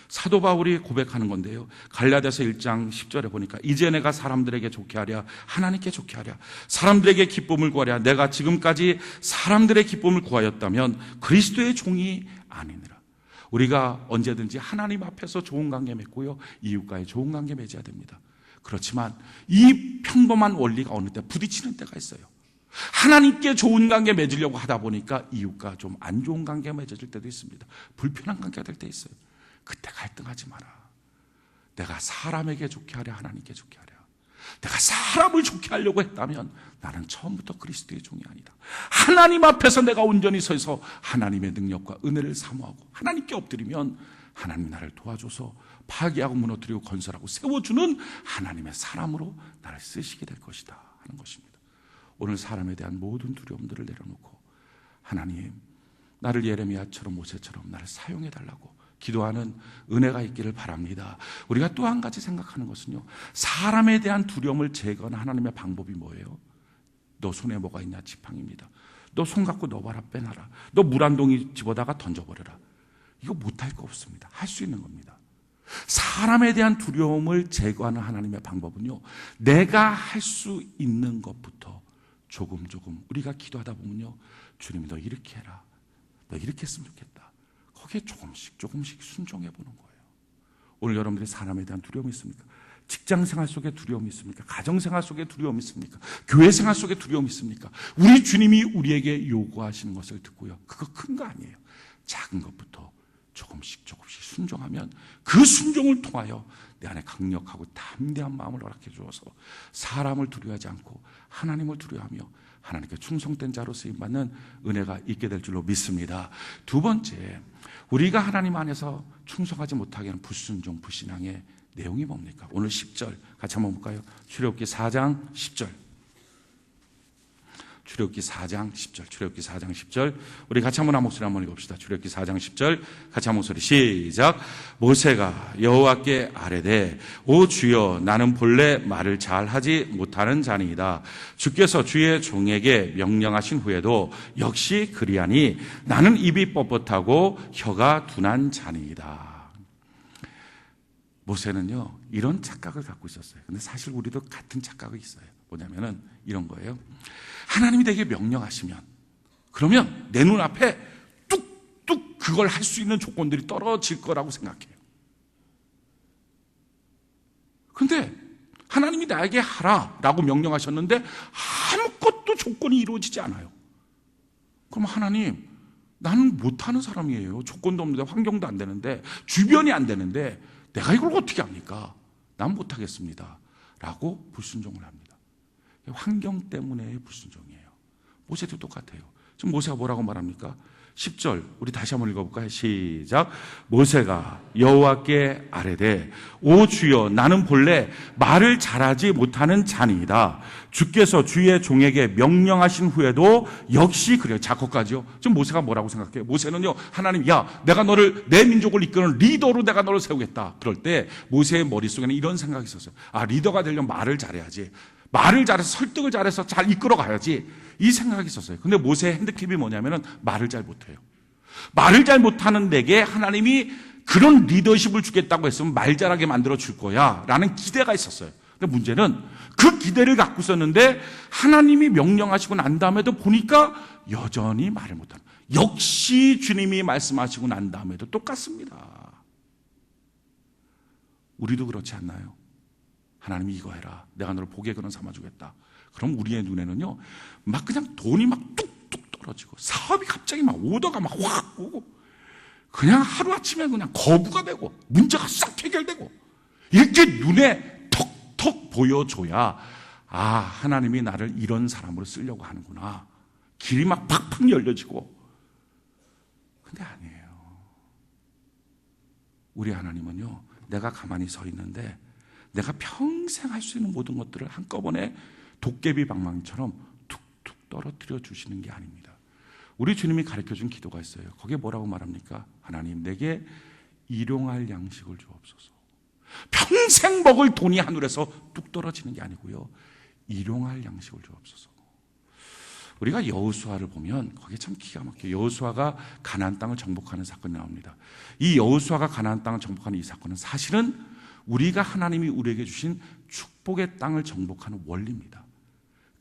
사도 바울이 고백하는 건데요, 갈라디아서 1장 10절에 보니까 이제 내가 사람들에게 좋게 하랴 하나님께 좋게 하랴 사람들에게 기쁨을 구하랴 내가 지금까지 사람들의 기쁨을 구하였다면 그리스도의 종이 아니니라. 우리가 언제든지 하나님 앞에서 좋은 관계 맺고요 이웃과의 좋은 관계 맺어야 됩니다. 그렇지만 이 평범한 원리가 어느 때 부딪히는 때가 있어요. 하나님께 좋은 관계 맺으려고 하다 보니까 이웃과 좀 안 좋은 관계가 맺어질 때도 있습니다. 불편한 관계가 될 때 있어요. 그때 갈등하지 마라. 내가 사람에게 좋게 하랴 하나님께 좋게 하랴. 내가 사람을 좋게 하려고 했다면 나는 처음부터 그리스도의 종이 아니다. 하나님 앞에서 내가 온전히 서서 하나님의 능력과 은혜를 사모하고 하나님께 엎드리면 하나님이 나를 도와줘서 파괴하고 무너뜨리고 건설하고 세워주는 하나님의 사람으로 나를 쓰시게 될 것이다 하는 것입니다. 오늘 사람에 대한 모든 두려움들을 내려놓고 하나님, 나를 예레미야처럼 모세처럼 나를 사용해달라고 기도하는 은혜가 있기를 바랍니다. 우리가 또 한 가지 생각하는 것은요, 사람에 대한 두려움을 제거하는 하나님의 방법이 뭐예요? 너 손에 뭐가 있냐? 지팡이입니다. 너 손 갖고 넣어봐라, 빼놔라. 너 물 한 동이 집어다가 던져버려라. 이거 못할 거 없습니다. 할 수 있는 겁니다. 사람에 대한 두려움을 제거하는 하나님의 방법은요, 내가 할 수 있는 것부터 조금 우리가 기도하다 보면요, 주님 너 이렇게 해라, 너 이렇게 했으면 좋겠다. 거기에 조금씩 순종해 보는 거예요. 오늘 여러분들이 사람에 대한 두려움이 있습니까? 직장 생활 속에 두려움이 있습니까? 가정 생활 속에 두려움이 있습니까? 교회 생활 속에 두려움이 있습니까? 우리 주님이 우리에게 요구하시는 것을 듣고요, 그거 큰 거 아니에요. 작은 것부터 조금씩 순종하면 그 순종을 통하여 내 안에 강력하고 담대한 마음을 허락해 주어서 사람을 두려워하지 않고 하나님을 두려워하며 하나님께 충성된 자로 쓰임받는 은혜가 있게 될 줄로 믿습니다. 두 번째, 우리가 하나님 안에서 충성하지 못하게 하는 불순종, 불신앙의 내용이 뭡니까? 오늘 10절 같이 한번 볼까요? 출애굽기 4장 10절. 출애굽기 4장 10절. 출애굽기 4장 10절. 우리 같이 한번 한 목소리 한번 읽읍시다. 출애굽기 4장 10절. 같이 한 목소리 시작. 모세가 여호와께 아뢰되 오 주여 나는 본래 말을 잘하지 못하는 자니이다. 주께서 주의 종에게 명령하신 후에도 역시 그리하니 나는 입이 뻣뻣하고 혀가 둔한 자니이다. 모세는요 이런 착각을 갖고 있었어요. 근데 사실 우리도 같은 착각이 있어요. 뭐냐면은 이런 거예요. 하나님이 내게 명령하시면 그러면 내 눈앞에 뚝뚝 그걸 할 수 있는 조건들이 떨어질 거라고 생각해요. 근데 하나님이 나에게 하라라고 명령하셨는데 아무것도 조건이 이루어지지 않아요. 그럼 하나님 나는 못하는 사람이에요. 조건도 없는데 환경도 안 되는데 주변이 안 되는데 내가 이걸 어떻게 합니까? 난 못하겠습니다 라고 불순종을 합니다. 환경 때문에 불순종이에요. 모세도 똑같아요. 지금 모세가 뭐라고 말합니까? 10절 우리 다시 한번 읽어볼까요? 시작. 모세가 여호와께 아뢰되 오 주여 나는 본래 말을 잘하지 못하는 자니이다. 주께서 주의 종에게 명령하신 후에도 역시 그래요. 자, 거기까지요. 지금 모세가 뭐라고 생각해요? 모세는요 하나님 내가 너를 내 민족을 이끄는 리더로 내가 너를 세우겠다. 그럴 때 모세의 머릿속에는 이런 생각이 있었어요. 리더가 되려면 말을 잘해야지. 말을 잘해서 설득을 잘해서 잘 이끌어 가야지. 이 생각이 있었어요. 근데 모세의 핸디캡이 뭐냐면은 말을 잘 못해요. 말을 잘 못하는 내게 하나님이 그런 리더십을 주겠다고 했으면 말 잘하게 만들어 줄 거야 라는 기대가 있었어요. 근데 문제는 그 기대를 갖고 있었는데 하나님이 명령하시고 난 다음에도 보니까 여전히 말을 못하는, 역시 주님이 말씀하시고 난 다음에도 똑같습니다. 우리도 그렇지 않나요? 하나님이 이거 해라. 내가 너를 복의 근원 삼아주겠다. 그럼 우리의 눈에는요, 막 그냥 돈이 막 뚝뚝 떨어지고, 사업이 갑자기 막 오더가 막 확 오고, 그냥 하루아침에 그냥 거부가 되고, 문제가 싹 해결되고, 이렇게 눈에 턱턱 보여줘야, 하나님이 나를 이런 사람으로 쓰려고 하는구나. 길이 막 팍팍 열려지고. 근데 아니에요. 우리 하나님은요, 내가 가만히 서 있는데, 내가 평생 할 수 있는 모든 것들을 한꺼번에 도깨비 방망이처럼 툭툭 떨어뜨려 주시는 게 아닙니다. 우리 주님이 가르쳐준 기도가 있어요. 거기에 뭐라고 말합니까? 하나님 내게 일용할 양식을 주옵소서. 평생 먹을 돈이 하늘에서 뚝 떨어지는 게 아니고요, 일용할 양식을 주옵소서. 우리가 여호수아를 보면 거기에 참 기가 막혀요. 여호수아가 가나안 땅을 정복하는 사건이 나옵니다. 이 여호수아가 가나안 땅을 정복하는 이 사건은 사실은 우리가 하나님이 우리에게 주신 축복의 땅을 정복하는 원리입니다.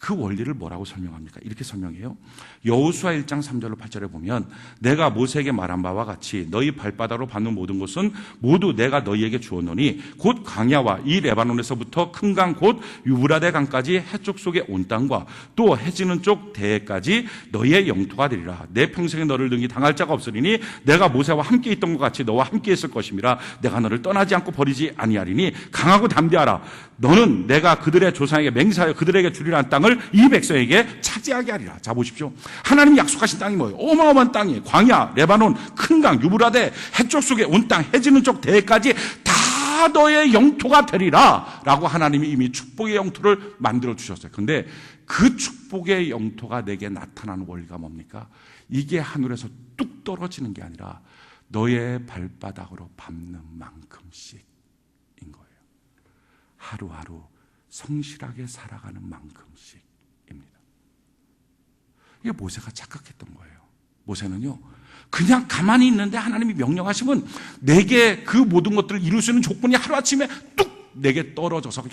그 원리를 뭐라고 설명합니까? 이렇게 설명해요. 여호수아 1장 3절로 8절에 보면 내가 모세에게 말한 바와 같이 너희 발바닥으로 밟는 모든 곳은 모두 내가 너희에게 주었노니 곧 광야와 이 레바논에서부터 큰 강 곧 유브라데 강까지 해쪽 속의 온 땅과 또 해지는 쪽 대해까지 너희의 영토가 되리라. 내 평생에 너를 등이 당할 자가 없으리니 내가 모세와 함께 있던 것 같이 너와 함께 있을 것임이라. 내가 너를 떠나지 않고 버리지 아니하리니 강하고 담대하라. 너는 내가 그들의 조상에게 맹세하여 그들에게 주리라는 땅을 이 백성에게 차지하게 하리라. 자, 보십시오. 하나님이 약속하신 땅이 뭐예요? 어마어마한 땅이에요. 광야, 레바논, 큰 강, 유브라데, 해쪽 속의 온 땅, 해지는 쪽 대해까지 다 너의 영토가 되리라 라고 하나님이 이미 축복의 영토를 만들어 주셨어요. 그런데 그 축복의 영토가 내게 나타나는 원리가 뭡니까? 이게 하늘에서 뚝 떨어지는 게 아니라 너의 발바닥으로 밟는 만큼씩인 거예요. 하루하루 성실하게 살아가는 만큼씩입니다. 이게 모세가 착각했던 거예요. 모세는요, 그냥 가만히 있는데 하나님이 명령하시면 내게 그 모든 것들을 이룰 수 있는 조건이 하루아침에 뚝 내게 떨어져서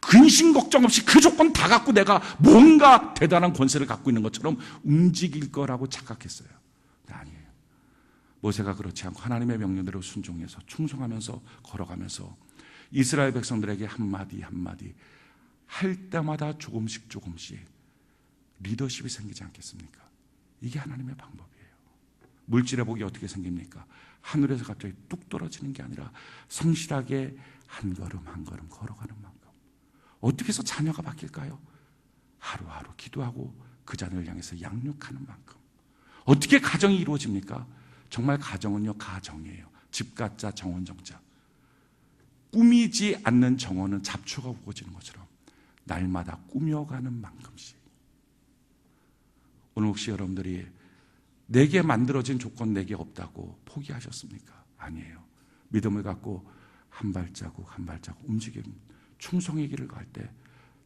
근심 걱정 없이 그 조건 다 갖고 내가 뭔가 대단한 권세를 갖고 있는 것처럼 움직일 거라고 착각했어요. 아니에요. 모세가 그렇지 않고 하나님의 명령대로 순종해서 충성하면서 걸어가면서 이스라엘 백성들에게 한마디 한마디 할 때마다 조금씩 리더십이 생기지 않겠습니까? 이게 하나님의 방법이에요. 물질의 복이 어떻게 생깁니까? 하늘에서 갑자기 뚝 떨어지는 게 아니라 성실하게 한 걸음 한 걸음 걸어가는 만큼. 어떻게 해서 자녀가 바뀔까요? 하루하루 기도하고 그 자녀를 향해서 양육하는 만큼. 어떻게 가정이 이루어집니까? 정말 가정은요, 가정이에요. 집가짜 정원정자. 꾸미지 않는 정원은 잡초가 우거지는 것처럼 날마다 꾸며가는 만큼씩. 오늘 혹시 여러분들이 내게 만들어진 조건 내게 없다고 포기하셨습니까? 아니에요. 믿음을 갖고 한 발자국 한 발자국 움직임, 충성의 길을 갈 때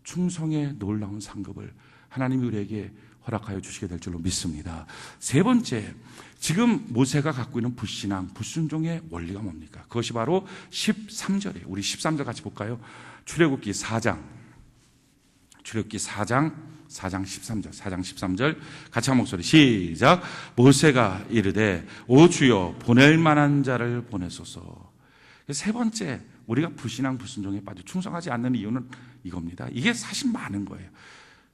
충성의 놀라운 상급을 하나님이 우리에게 허락하여 주시게 될 줄로 믿습니다. 세 번째, 지금 모세가 갖고 있는 불신앙, 불순종의 원리가 뭡니까? 그것이 바로 13절이에요. 우리 13절 같이 볼까요? 출애굽기 4장 13절 같이 한 목소리 시작. 모세가 이르되 오 주여 보낼 만한 자를 보내소서. 세 번째, 우리가 불신앙 불순종에 빠져 충성하지 않는 이유는 이겁니다. 이게 사실 많은 거예요.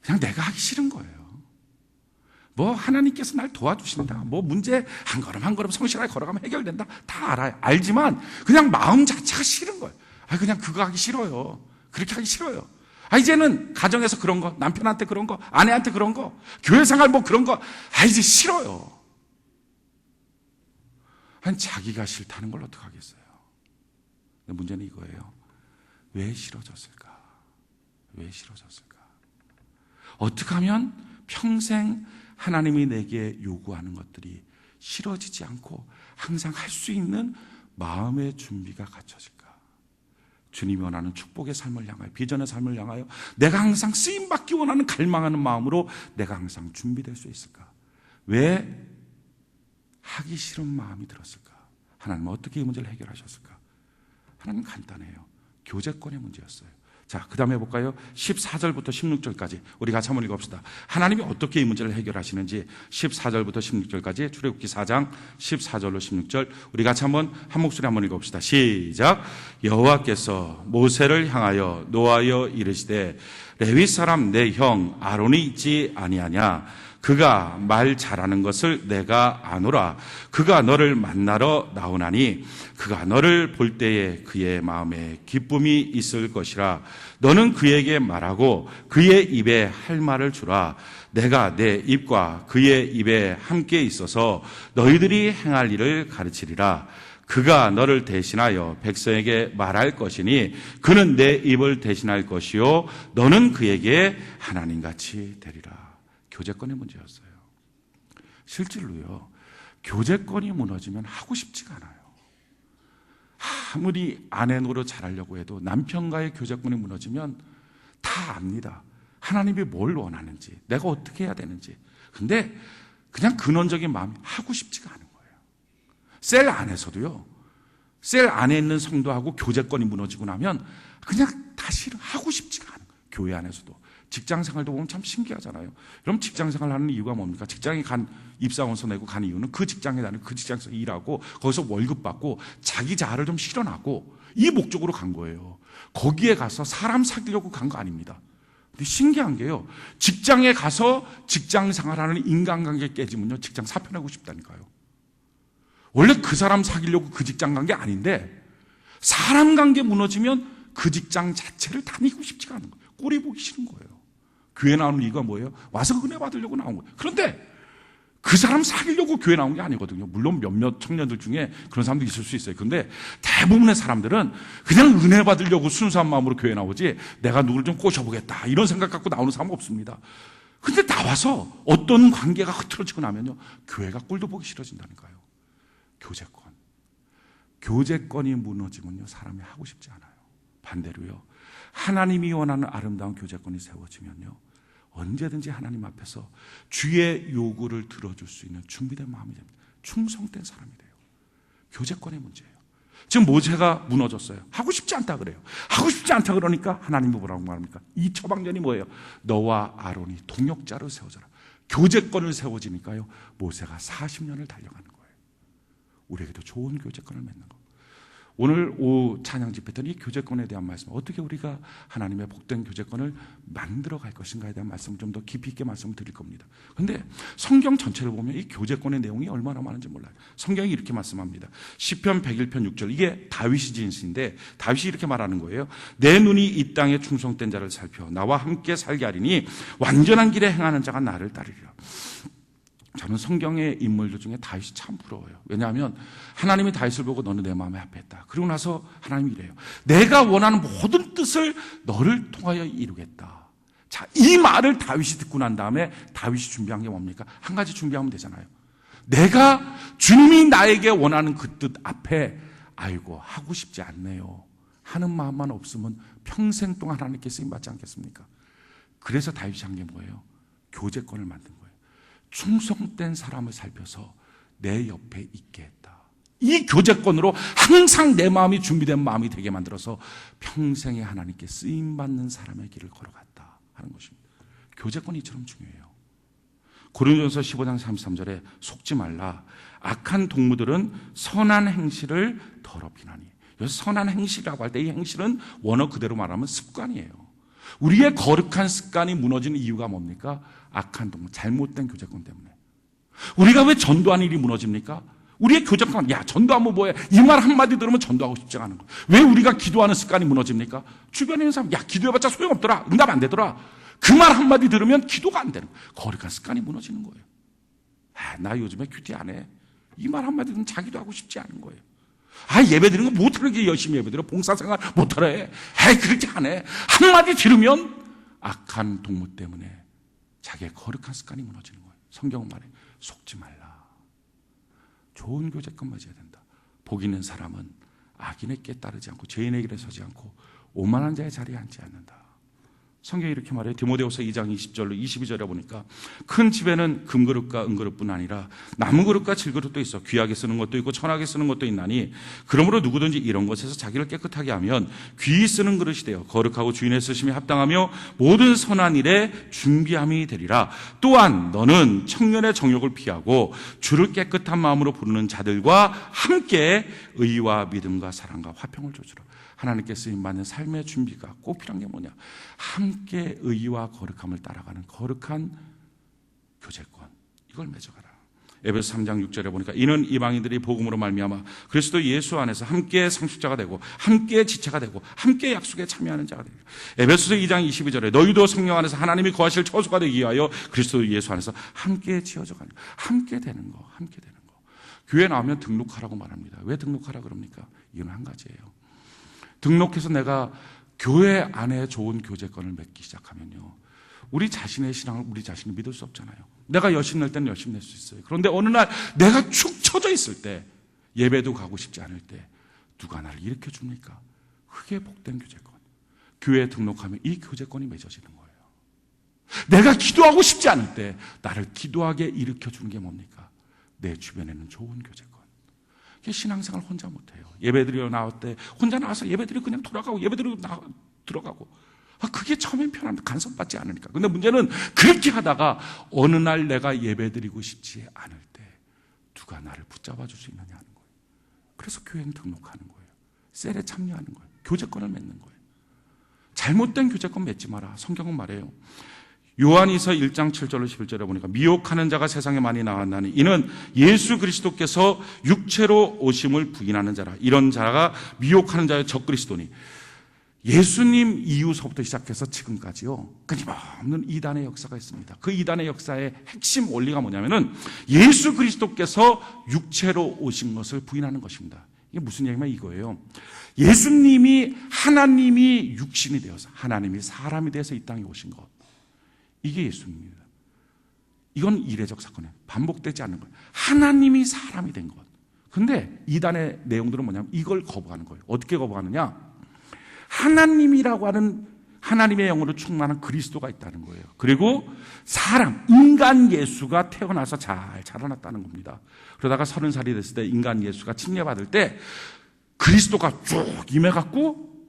그냥 내가 하기 싫은 거예요. 뭐 하나님께서 날 도와주신다, 뭐 문제 한 걸음 한 걸음 성실하게 걸어가면 해결된다, 다 알아요. 알지만 그냥 마음 자체가 싫은 거예요. 그냥 그거 하기 싫어요. 그렇게 하기 싫어요. 이제는 가정에서 그런 거, 남편한테 그런 거, 아내한테 그런 거, 교회 생활 뭐 그런 거, 이제 싫어요. 자기가 싫다는 걸 어떡하겠어요. 근데 문제는 이거예요. 왜 싫어졌을까? 왜 싫어졌을까? 어떻게 하면 평생 하나님이 내게 요구하는 것들이 싫어지지 않고 항상 할 수 있는 마음의 준비가 갖춰질까? 주님이 원하는 축복의 삶을 향하여, 비전의 삶을 향하여 내가 항상 쓰임받기 원하는 갈망하는 마음으로 내가 항상 준비될 수 있을까? 왜 하기 싫은 마음이 들었을까? 하나님은 어떻게 이 문제를 해결하셨을까? 하나님 간단해요. 교제권의 문제였어요. 자, 그 다음에 해볼까요? 14절부터 16절까지 우리 같이 한번 읽어봅시다. 하나님이 어떻게 이 문제를 해결하시는지 14절부터 16절까지 출애굽기 4장 14절로 16절 우리 같이 한번 한 목소리 한번 읽어봅시다. 시작. 여호와께서 모세를 향하여 노하여 이르시되 레위 사람 내 형 아론이 있지 아니하냐? 그가 말 잘하는 것을 내가 아노라. 그가 너를 만나러 나오나니 그가 너를 볼 때에 그의 마음에 기쁨이 있을 것이라. 너는 그에게 말하고 그의 입에 할 말을 주라. 내가 내 입과 그의 입에 함께 있어서 너희들이 행할 일을 가르치리라. 그가 너를 대신하여 백성에게 말할 것이니 그는 내 입을 대신할 것이요 너는 그에게 하나님같이 되리라. 교제권의 문제였어요. 실질로요, 교제권이 무너지면 하고 싶지가 않아요. 아무리 아내 노릇 잘하려고 해도 남편과의 교제권이 무너지면 다 압니다. 하나님이 뭘 원하는지, 내가 어떻게 해야 되는지. 근데 그냥 근원적인 마음이 하고 싶지가 않은 거예요. 셀 안에서도요, 셀 안에 있는 성도하고 교제권이 무너지고 나면 그냥 다시 하고 싶지가 않은 거예요. 교회 안에서도. 직장 생활도 보면 참 신기하잖아요. 그럼 직장 생활 하는 이유가 뭡니까? 직장에 입사원서 내고 간 이유는 그 직장에 다니고 그 직장에서 일하고 거기서 월급 받고 자기 자아를 좀 실현하고 이 목적으로 간 거예요. 거기에 가서 사람 사귀려고 간 거 아닙니다. 근데 신기한 게요, 직장에 가서 직장 생활하는 인간관계 깨지면요, 직장 사표내고 싶다니까요. 원래 그 사람 사귀려고 그 직장 간 게 아닌데 사람 관계 무너지면 그 직장 자체를 다니고 싶지가 않은 거예요. 꼴이 보기 싫은 거예요. 교회 나오는 이유가 뭐예요? 와서 은혜 받으려고 나온 거예요. 그런데 그 사람 사귀려고 교회 나온 게 아니거든요. 물론 몇몇 청년들 중에 그런 사람도 있을 수 있어요. 그런데 대부분의 사람들은 그냥 은혜 받으려고 순수한 마음으로 교회 나오지 내가 누구를 좀 꼬셔보겠다 이런 생각 갖고 나오는 사람은 없습니다. 근데 나와서 어떤 관계가 흐트러지고 나면요, 교회가 꼴도 보기 싫어진다니까요. 교제권. 교제권이 무너지면요, 사람이 하고 싶지 않아요. 반대로요, 하나님이 원하는 아름다운 교제권이 세워지면요, 언제든지 하나님 앞에서 주의 요구를 들어줄 수 있는 준비된 마음이 됩니다. 충성된 사람이 돼요. 교제권의 문제예요. 지금 모세가 무너졌어요. 하고 싶지 않다 그래요. 하고 싶지 않다 그러니까 하나님이 뭐라고 말합니까? 이 처방전이 뭐예요? 너와 아론이 동역자로 세워져라. 교제권을 세워지니까요, 모세가 40년을 달려가는 거예요. 우리에게도 좋은 교제권을 맺는 거. 오늘 오후 찬양 집회 때는 이 교제권에 대한 말씀, 어떻게 우리가 하나님의 복된 교제권을 만들어 갈 것인가에 대한 말씀을 좀 더 깊이 있게 말씀을 드릴 겁니다. 그런데 성경 전체를 보면 이 교제권의 내용이 얼마나 많은지 몰라요. 성경이 이렇게 말씀합니다. 시편 101편 6절, 이게 다윗이 지은 시인데 다윗이 이렇게 말하는 거예요. 내 눈이 이 땅에 충성된 자를 살펴 나와 함께 살게 하리니 완전한 길에 행하는 자가 나를 따르리라. 저는 성경의 인물들 중에 다윗이 참 부러워요. 왜냐하면 하나님이 다윗을 보고 너는 내 마음에 합했다. 그리고 나서 하나님이 이래요. 내가 원하는 모든 뜻을 너를 통하여 이루겠다. 자, 이 말을 다윗이 듣고 난 다음에 다윗이 준비한 게 뭡니까? 한 가지 준비하면 되잖아요. 내가 주님이 나에게 원하는 그 뜻 앞에 아이고 하고 싶지 않네요 하는 마음만 없으면 평생 동안 하나님께 쓰임받지 않겠습니까? 그래서 다윗이 한 게 뭐예요? 교제권을 만든 거예요. 충성된 사람을 살펴서 내 옆에 있게 했다. 이 교제권으로 항상 내 마음이 준비된 마음이 되게 만들어서 평생에 하나님께 쓰임받는 사람의 길을 걸어갔다 하는 것입니다. 교제권이 이처럼 중요해요. 고린도전서 15장 33절에 속지 말라. 악한 동무들은 선한 행실을 더럽히나니. 여기서 선한 행실이라고 할 때 이 행실은 원어 그대로 말하면 습관이에요. 우리의 거룩한 습관이 무너지는 이유가 뭡니까? 악한 동무, 잘못된 교제권 때문에. 우리가 왜 전도하는 일이 무너집니까? 우리의 교제권, 야 전도하면 뭐해? 이 말 한마디 들으면 전도하고 싶지 않은 거예요. 왜 우리가 기도하는 습관이 무너집니까? 주변에 있는 사람, 야 기도해봤자 소용없더라. 응답 안 되더라. 그 말 한마디 들으면 기도가 안 되는 거예요. 거룩한 습관이 무너지는 거예요. 나 요즘에 큐티 안 해. 이 말 한마디 들으면 자기도 하고 싶지 않은 거예요. 예배 드리는 거 못하러 열심히 예배 드려. 봉사생활 못하러 해. 그렇게 안 해. 한마디 들으면 악한 동무 때문에 자기의 거룩한 습관이 무너지는 거예요. 성경은 말해 속지 말라. 좋은 교제권 맺어야 된다. 복 있는 사람은 악인의 꾀 따르지 않고 죄인의 길에 서지 않고 오만한 자의 자리에 앉지 않는다. 성경이 이렇게 말해요. 디모데후서 2장 20절로 22절에 보니까 큰 집에는 금그릇과 은그릇뿐 아니라 나무그릇과 질그릇도 있어 귀하게 쓰는 것도 있고 천하게 쓰는 것도 있나니 그러므로 누구든지 이런 것에서 자기를 깨끗하게 하면 귀히 쓰는 그릇이 되어 거룩하고 주인의 쓰심에 합당하며 모든 선한 일에 준비함이 되리라. 또한 너는 청년의 정욕을 피하고 주를 깨끗한 마음으로 부르는 자들과 함께 의와 믿음과 사랑과 화평을 조주라. 하나님께 쓰임받는 삶의 준비가 꼭 필요한 게 뭐냐? 함께 의와 거룩함을 따라가는 거룩한 교제권, 이걸 맺어가라. 에베소 3장 6절에 보니까 이는 이방인들이 복음으로 말미암아 그리스도 예수 안에서 함께 상속자가 되고 함께 지체가 되고 함께 약속에 참여하는 자가 되리라. 에베소서 2장 22절에 너희도 성령 안에서 하나님이 거하실 처소가 되기 위하여 그리스도 예수 안에서 함께 지어져 가는, 함께 되는 거, 함께 되는 거. 교회 나오면 등록하라고 말합니다. 왜 등록하라 그럽니까? 이유는 한 가지예요. 등록해서 내가 교회 안에 좋은 교제권을 맺기 시작하면요, 우리 자신의 신앙을 우리 자신이 믿을 수 없잖아요. 내가 열심 낼 때는 열심 낼 수 있어요. 그런데 어느 날 내가 축 처져 있을 때, 예배도 가고 싶지 않을 때 누가 나를 일으켜 줍니까? 그게 복된 교제권. 교회에 등록하면 이 교제권이 맺어지는 거예요. 내가 기도하고 싶지 않을 때 나를 기도하게 일으켜 주는 게 뭡니까? 내 주변에는 좋은 교제권. 신앙생활 혼자 못해요. 예배드리러 나올 때 혼자 나와서 예배드리고 그냥 돌아가고 예배드리고 들어가고. 그게 처음엔 편합니다. 간섭받지 않으니까. 근데 문제는 그렇게 하다가 어느 날 내가 예배드리고 싶지 않을 때 누가 나를 붙잡아 줄 수 있느냐 하는 거예요. 그래서 교회는 등록하는 거예요. 셀에 참여하는 거예요. 교제권을 맺는 거예요. 잘못된 교제권 맺지 마라. 성경은 말해요. 요한이서 1장 7절로 11절에 보니까 미혹하는 자가 세상에 많이 나왔나니 이는 예수 그리스도께서 육체로 오심을 부인하는 자라. 이런 자가 미혹하는 자의 적그리스도니. 예수님 이후서부터 시작해서 지금까지요, 끊임없는 이단의 역사가 있습니다. 그 이단의 역사의 핵심 원리가 뭐냐면은 예수 그리스도께서 육체로 오신 것을 부인하는 것입니다. 이게 무슨 얘기냐면 이거예요. 예수님이 하나님이 육신이 되어서 하나님이 사람이 되어서 이 땅에 오신 것, 이게 예수님입니다. 이건 이례적 사건이에요. 반복되지 않는 거예요. 하나님이 사람이 된 것. 근데 이단의 내용들은 뭐냐면 이걸 거부하는 거예요. 어떻게 거부하느냐? 하나님이라고 하는 하나님의 영으로 충만한 그리스도가 있다는 거예요. 그리고 사람, 인간 예수가 태어나서 잘 자라났다는 겁니다. 그러다가 30살이 됐을 때 인간 예수가 침례받을 때 그리스도가 쭉 임해갖고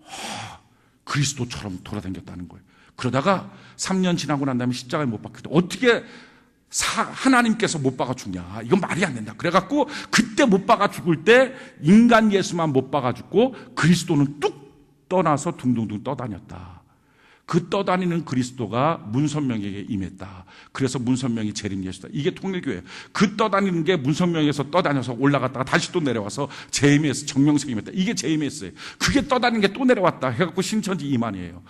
그리스도처럼 돌아다녔다는 거예요. 그러다가 3년 지나고 난 다음에 십자가에 못 박힐 때 어떻게 하나님께서 못 박아 죽냐? 이건 말이 안 된다. 그래갖고 그때 못 박아 죽을 때 인간 예수만 못 박아 죽고 그리스도는 뚝 떠나서 둥둥둥 떠다녔다. 그 떠다니는 그리스도가 문선명에게 임했다. 그래서 문선명이 재림 예수다. 이게 통일교회예요. 그 떠다니는 게 문선명에서 떠다녀서 올라갔다가 다시 또 내려와서 재임에서 정명석이 임했다. 이게 재임했어요. 그게 떠다니는 게 또 내려왔다 해갖고 신천지 이만이에요.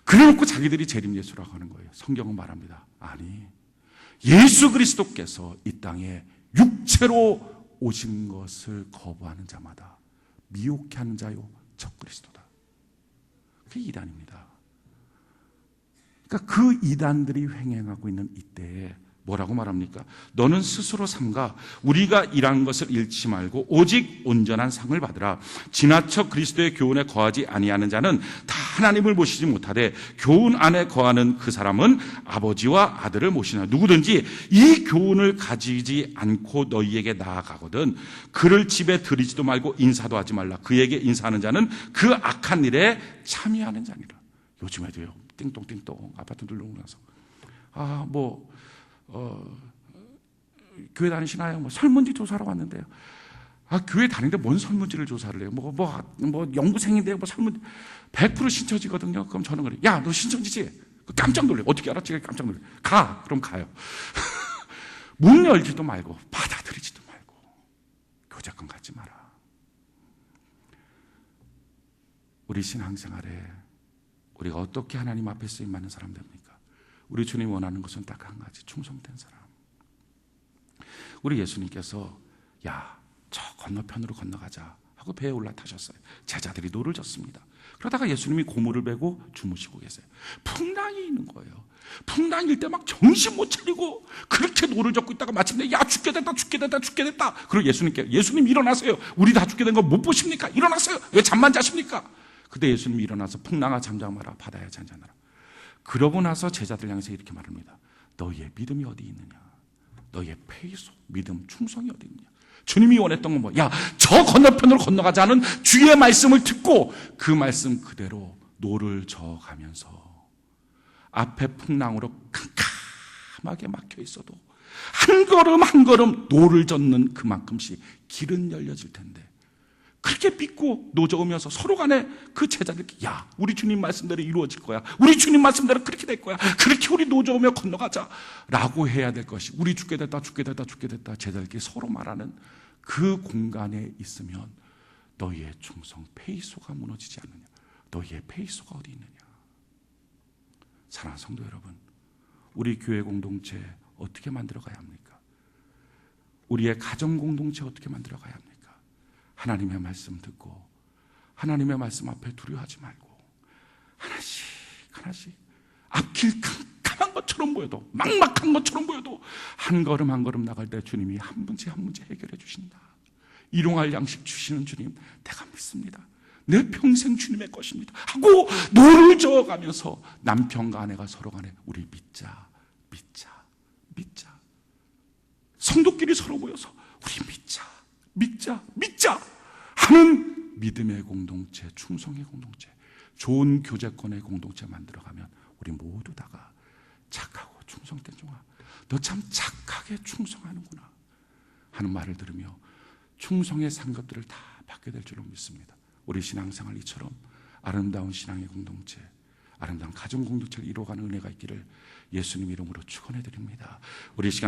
그래놓고 자기들이 재림 예수라고 하는 거예요. 성경은 말합니다. 아니, 예수 그리스도께서 이 땅에 육체로 오신 것을 거부하는 자마다 미혹해 하는 자요 적그리스도다. 그게 이단입니다. 그러니까 그 이단들이 횡행하고 있는 이때에 뭐라고 말합니까? 너는 스스로 삼가 우리가 일한 것을 잃지 말고 오직 온전한 상을 받으라. 지나쳐 그리스도의 교훈에 거하지 아니하는 자는 다 하나님을 모시지 못하되 교훈 안에 거하는 그 사람은 아버지와 아들을 모시나. 누구든지 이 교훈을 가지지 않고 너희에게 나아가거든 그를 집에 들이지도 말고 인사도 하지 말라. 그에게 인사하는 자는 그 악한 일에 참여하는 자니라. 요즘에도요, 띵똥띵똥 아파트 들러오면서 교회 다니시나요? 설문지 조사하러 왔는데요. 교회 다니는데 뭔 설문지를 조사를 해요? 연구생인데요. 설문지 100% 신천지거든요. 그럼 저는 그래요. 야, 너 신천지지? 깜짝 놀래요. 어떻게 알았지? 깜짝 놀래요. 가. 그럼 가요. 문 열지도 말고 받아들이지도 말고 교제권 갖지 마라. 우리 신앙생활에 우리가 어떻게 하나님 앞에 쓰임받는 사람 됩니까? 우리 주님 원하는 것은 딱 한 가지, 충성된 사람. 우리 예수님께서 저 건너편으로 건너가자 하고 배에 올라타셨어요. 제자들이 노를 졌습니다. 그러다가 예수님이 고무를 베고 주무시고 계세요. 풍랑이 있는 거예요. 풍랑일 때 막 정신 못 차리고 그렇게 노를 젓고 있다가 마침내 죽게 됐다. 그리고 예수님 일어나세요. 우리 다 죽게 된 거 못 보십니까? 일어나세요. 왜 잠만 자십니까? 그때 예수님이 일어나서 풍랑아 잠잠 마라, 바다야 잔잔하라. 그러고 나서 제자들 향해서 이렇게 말합니다. 너희의 믿음이 어디 있느냐? 너희의 페이소, 믿음, 충성이 어디 있느냐? 주님이 원했던 건 저 건너편으로 건너가자는 주의 말씀을 듣고 그 말씀 그대로 노를 저어가면서 앞에 풍랑으로 캄캄하게 막혀 있어도 한 걸음 한 걸음 노를 젓는 그만큼씩 길은 열려질 텐데 그렇게 믿고 노저으면서 서로 간에 그 제자들끼리 우리 주님 말씀대로 이루어질 거야. 우리 주님 말씀대로 그렇게 될 거야. 그렇게 우리 노저으며 건너가자 라고 해야 될 것이 우리 죽게 됐다 제자들끼리 서로 말하는 그 공간에 있으면 너희의 충성 페이소가 무너지지 않느냐. 너희의 페이소가 어디 있느냐. 사랑하는 성도 여러분, 우리 교회 공동체 어떻게 만들어가야 합니까? 우리의 가정 공동체 어떻게 만들어가야 합니까? 하나님의 말씀 듣고 하나님의 말씀 앞에 두려워하지 말고 하나씩 앞길 캄캄한 것처럼 보여도 막막한 것처럼 보여도 한 걸음 한 걸음 나갈 때 주님이 한 문제 한 문제 해결해 주신다. 일용할 양식 주시는 주님 내가 믿습니다. 내 평생 주님의 것입니다 하고 노를 저어가면서 남편과 아내가 서로 간에 우리 믿자 성도끼리 서로 모여서 우리 믿자 하는 믿음의 공동체, 충성의 공동체, 좋은 교제권의 공동체 만들어가면 우리 모두 다가 착하고 충성된 종아, 너 참 착하게 충성하는구나 하는 말을 들으며 충성의 상급들을 다 받게 될 줄로 믿습니다. 우리 신앙생활 이처럼 아름다운 신앙의 공동체, 아름다운 가정 공동체를 이루어가는 은혜가 있기를 예수님 이름으로 축원해 드립니다. 우리 시간